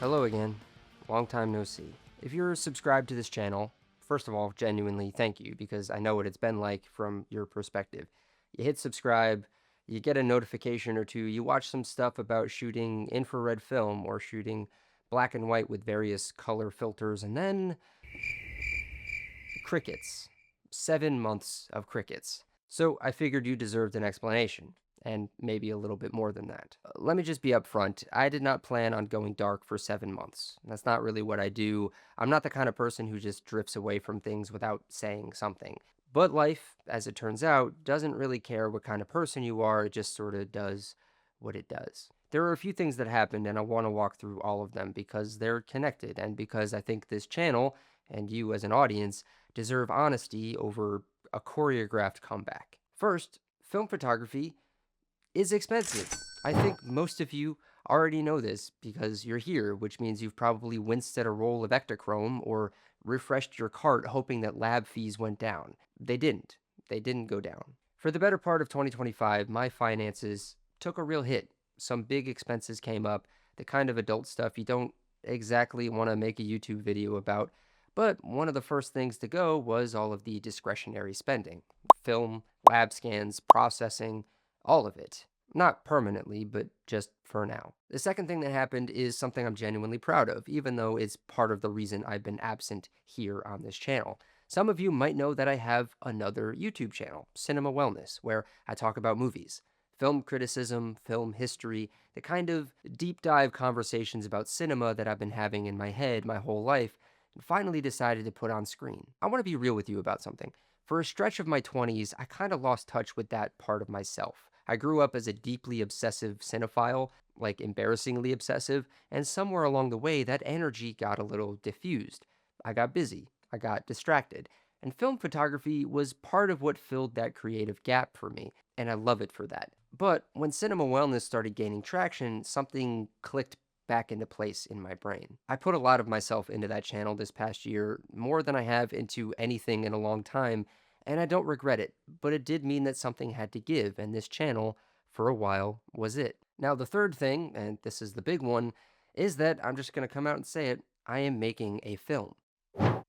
Hello again. Long time no see. If you're subscribed to this channel, first of all, genuinely thank you because I know what it's been like from your perspective. You hit subscribe, you get a notification or two, you watch some stuff about shooting infrared film or shooting black and white with various color filters, and then crickets. 7 months of crickets. So I figured you deserved an explanation, and maybe a little bit more than that. Let me just be upfront. I did not plan on going dark for 7 months. That's not really what I do. I'm not the kind of person who just drifts away from things without saying something. But life, as it turns out, doesn't really care what kind of person you are, it just sort of does what it does. There are a few things that happened, and I want to walk through all of them because they're connected, and because I think this channel, and you as an audience, deserve honesty over a choreographed comeback. First, film photography is expensive. I think most of you already know this because you're here, which means you've probably winced at a roll of Ektachrome or refreshed your cart hoping that lab fees went down. They didn't. They didn't go down. For the better part of 2025, my finances took a real hit. Some big expenses came up, the kind of adult stuff you don't exactly want to make a YouTube video about, but one of the first things to go was all of the discretionary spending. Film, lab scans, processing, all of it. Not permanently, but just for now. The second thing that happened is something I'm genuinely proud of, even though it's part of the reason I've been absent here on this channel. Some of you might know that I have another YouTube channel, Cinema Wellness, where I talk about movies, film criticism, film history, the kind of deep dive conversations about cinema that I've been having in my head my whole life, and finally decided to put on screen. I want to be real with you about something. For a stretch of my 20s, I kind of lost touch with that part of myself. I grew up as a deeply obsessive cinephile, like embarrassingly obsessive, and somewhere along the way that energy got a little diffused. I got busy, I got distracted, and film photography was part of what filled that creative gap for me, and I love it for that. But when cinema wellness started gaining traction, something clicked back into place in my brain. I put a lot of myself into that channel this past year, more than I have into anything in a long time, and I don't regret it, but it did mean that something had to give, and this channel, for a while, was it. Now, the third thing, and this is the big one, is that I'm just going to come out and say it, I am making a film.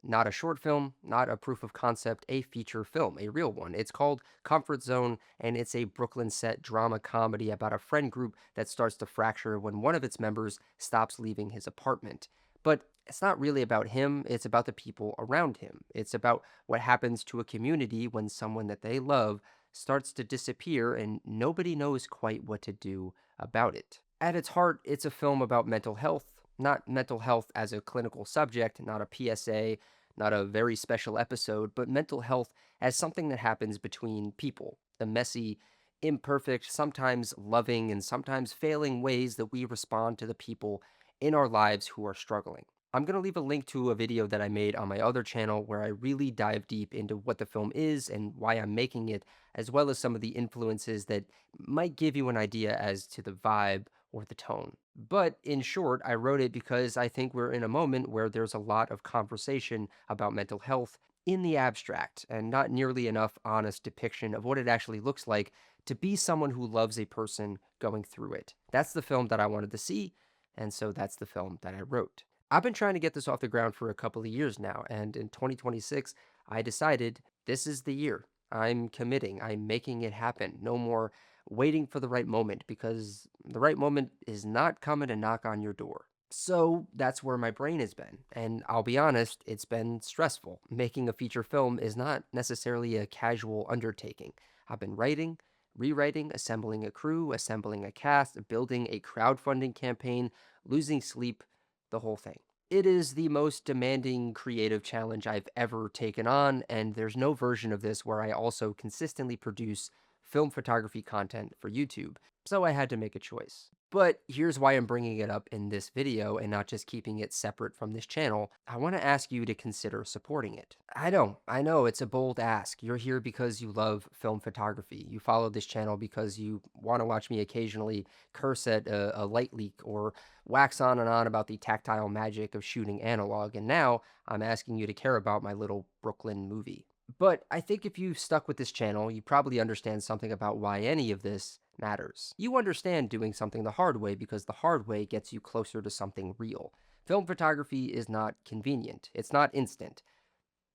Not a short film, not a proof of concept, a feature film, a real one. It's called Comfort Zone, and it's a Brooklyn set drama comedy about a friend group that starts to fracture when one of its members stops leaving his apartment. But it's not really about him, it's about the people around him. It's about what happens to a community when someone that they love starts to disappear and nobody knows quite what to do about it. At its heart, it's a film about mental health, not mental health as a clinical subject, not a PSA, not a very special episode, but mental health as something that happens between people. The messy, imperfect, sometimes loving, and sometimes failing ways that we respond to the people in our lives who are struggling. I'm going to leave a link to a video that I made on my other channel where I really dive deep into what the film is and why I'm making it, as well as some of the influences that might give you an idea as to the vibe or the tone. But in short, I wrote it because I think we're in a moment where there's a lot of conversation about mental health in the abstract and not nearly enough honest depiction of what it actually looks like to be someone who loves a person going through it. That's the film that I wanted to see, and so that's the film that I wrote. I've been trying to get this off the ground for a couple of years now, and in 2026, I decided this is the year. I'm committing. I'm making it happen. No more waiting for the right moment because the right moment is not coming to knock on your door. So that's where my brain has been. And I'll be honest, it's been stressful. Making a feature film is not necessarily a casual undertaking. I've been writing, rewriting, assembling a crew, assembling a cast, building a crowdfunding campaign, losing sleep, the whole thing. It is the most demanding creative challenge I've ever taken on, and there's no version of this where I also consistently produce film photography content for YouTube, so I had to make a choice. But here's why I'm bringing it up in this video and not just keeping it separate from this channel. I want to ask you to consider supporting it. I know it's a bold ask. You're here because you love film photography. You follow this channel because you want to watch me occasionally curse at a light leak or wax on and on about the tactile magic of shooting analog, and now I'm asking you to care about my little Brooklyn movie. But I think if you stuck with this channel, you probably understand something about why any of this matters. You understand doing something the hard way because the hard way gets you closer to something real. Film photography is not convenient. It's not instant.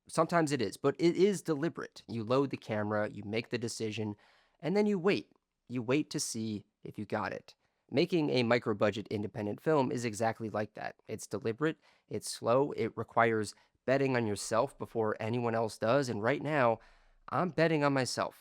Sometimes it is, but it is deliberate. You load the camera, you make the decision, and then you wait. You wait to see if you got it. Making a micro budget independent film is exactly like that. It's deliberate, it's slow, it requires betting on yourself before anyone else does, and right now, I'm betting on myself.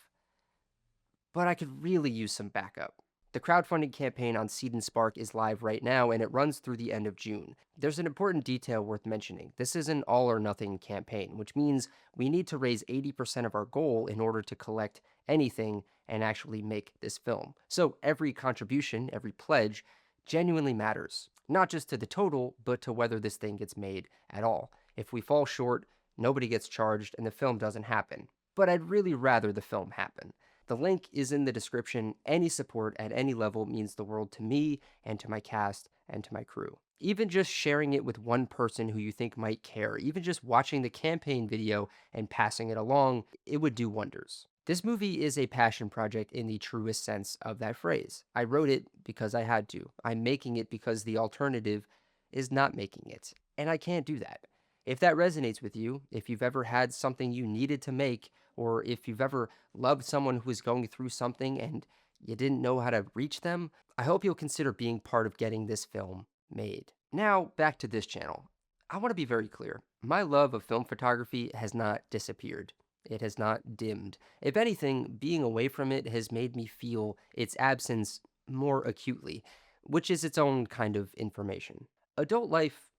But I could really use some backup. The crowdfunding campaign on Seed and Spark is live right now and it runs through the end of June. There's an important detail worth mentioning. This is an all or nothing campaign, which means we need to raise 80% of our goal in order to collect anything and actually make this film. So every contribution, every pledge genuinely matters, not just to the total, but to whether this thing gets made at all. If we fall short, nobody gets charged and the film doesn't happen. But I'd really rather the film happen. The link is in the description. Any support at any level means the world to me and to my cast and to my crew. Even just sharing it with one person who you think might care, even just watching the campaign video and passing it along, it would do wonders. This movie is a passion project in the truest sense of that phrase. I wrote it because I had to. I'm making it because the alternative is not making it. And I can't do that. If that resonates with you, if you've ever had something you needed to make, or if you've ever loved someone who is going through something and you didn't know how to reach them, I hope you'll consider being part of getting this film made. Now, back to this channel. I want to be very clear. My love of film photography has not disappeared. It has not dimmed. If anything, being away from it has made me feel its absence more acutely, which is its own kind of information. Adult life,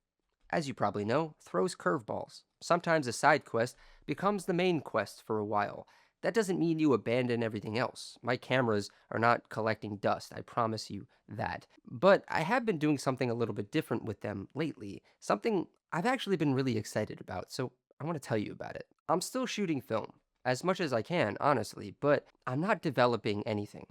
as you probably know, throws curveballs. Sometimes a side quest becomes the main quest for a while. That doesn't mean you abandon everything else. My cameras are not collecting dust, I promise you that. But I have been doing something a little bit different with them lately, something I've actually been really excited about, so I want to tell you about it. I'm still shooting film, as much as I can, honestly, but I'm not developing anything.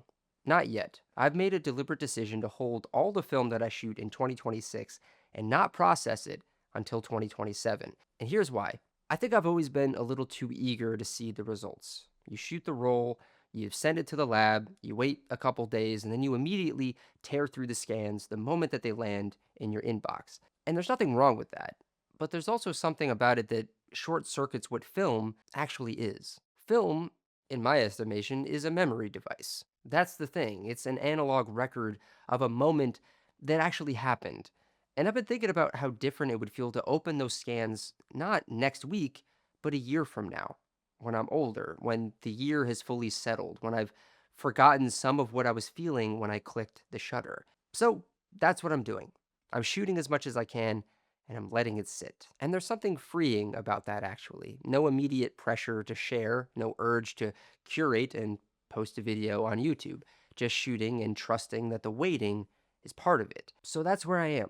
Not yet. I've made a deliberate decision to hold all the film that I shoot in 2026 and not process it until 2027. And here's why. I think I've always been a little too eager to see the results. You shoot the roll, you send it to the lab, you wait a couple days, and then you immediately tear through the scans the moment that they land in your inbox. And there's nothing wrong with that. But there's also something about it that short circuits what film actually is. Film, in my estimation, is a memory device. That's the thing. It's an analog record of a moment that actually happened. And I've been thinking about how different it would feel to open those scans not next week, but a year from now, when I'm older, when the year has fully settled, when I've forgotten some of what I was feeling when I clicked the shutter. So that's what I'm doing. I'm shooting as much as I can, and I'm letting it sit. And there's something freeing about that, actually. No immediate pressure to share, no urge to curate and post a video on YouTube. Just shooting and trusting that the waiting is part of it. So that's where I am.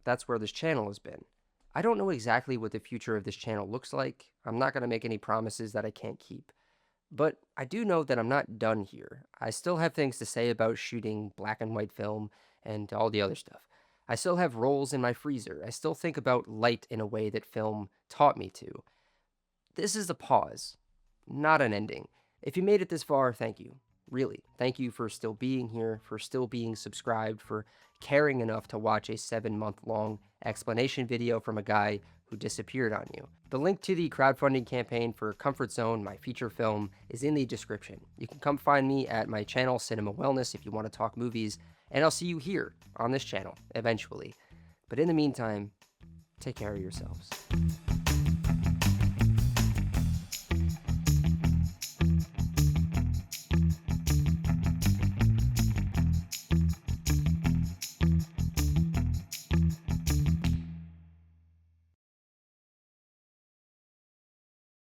That's where this channel has been. I don't know exactly what the future of this channel looks like. I'm not going to make any promises that I can't keep. But I do know that I'm not done here. I still have things to say about shooting black and white film and all the other stuff. I still have rolls in my freezer. I still think about light in a way that film taught me to. This is a pause, not an ending. If you made it this far, thank you. Really, thank you for still being here, for still being subscribed, for caring enough to watch a 7-month-long explanation video from a guy who disappeared on you. The link to the crowdfunding campaign for Comfort Zone, my feature film, is in the description. You can come find me at my channel, Cinema Wellness, if you want to talk movies, and I'll see you here on this channel, eventually. But in the meantime, take care of yourselves.